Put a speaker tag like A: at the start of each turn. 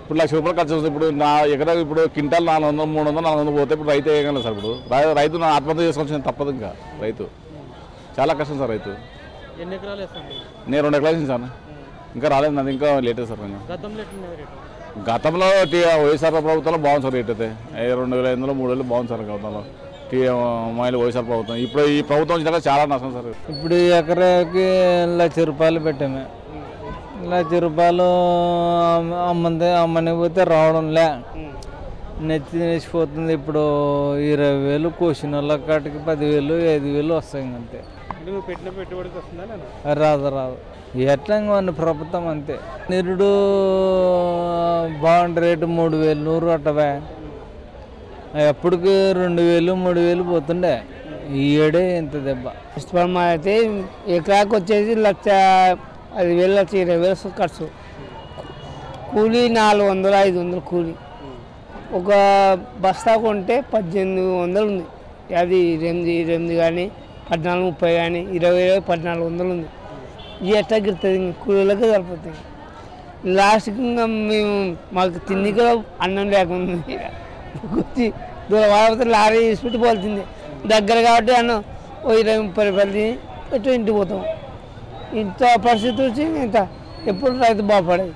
A: ఇప్పుడు ₹1,00,000 ఖర్చు వస్తుంది. ఇప్పుడు నా ఎకరా ఇప్పుడు క్వింటాల్ 400, 300, 400 పోతే ఇప్పుడు రైతు వేయగలరు సార్. ఇప్పుడు రైతు ఆత్మహత్య చేసుకోవాల్సింది తప్పదు. ఇంకా రైతు చాలా కష్టం సార్. రైతు
B: ఎన్ని ఎకరాలు వేస్తాను?
A: నేను 2 ఎకరాలు వేసాను సార్. ఇంకా రాలేదు నాది, ఇంకా లేట్ సార్. గతంలో వైఎస్ఆర్ ప్రభుత్వంలో బాగుంది సార్. రేట్ అయితే 2,500, 3,000 బాగుంది సార్ గతంలో వైఎస్ఆర్ ప్రభుత్వం. ఇప్పుడు ఈ ప్రభుత్వం వచ్చినాక చాలా నష్టం సార్.
C: ఇప్పుడు ఎకరాకి ₹1,00,000 పెట్టాము. ₹1,00,000 అమ్మని పోతే రావడంలే, నెచ్చిపోతుంది. ఇప్పుడు 20,000 కోసిన వాళ్ళ కాటికి 10,000, 5,000 వస్తాయి. అంతే.
B: పెట్టిన పెట్టుబడికి వస్తుందా?
C: రాదు ఎట్లా మన ప్రభుత్వం అంతే. నిరుడు బాగుండే రేటు 3,100 అట్టవే. ఎప్పటికి 2,000, 3,000 పోతుండే. ఈ ఏడే ఇంత దెబ్బ.
D: అయితే ఎకరాకి వచ్చేసి 1,05,000, 1,20,000 ఖర్చు. కూలీ 400, 500 కూలీ. ఒక బస్తా కొంటే 1,800 ఉంది. అది 8 కానీ 14,30 కానీ 20, 1,400 ఉంది. ఇది ఎట్లా గిరుతుంది? కూలీలకే సరిపోతుంది. లాస్ట్కి ఇంకా మాకు తిండి కూడా అన్నం లేకుండా వచ్చి దూరం వాడిపోతే లారీ తీసుకుంటూ పోల్చింది. దగ్గర కాబట్టి అన్నం 20-30 రూపాయలు తిని పెట్టి ఇంటికి పోతాం. ఇంత పరిస్థితి వచ్చి ఇంత ఎప్పుడు రైతు బాగుపడేది.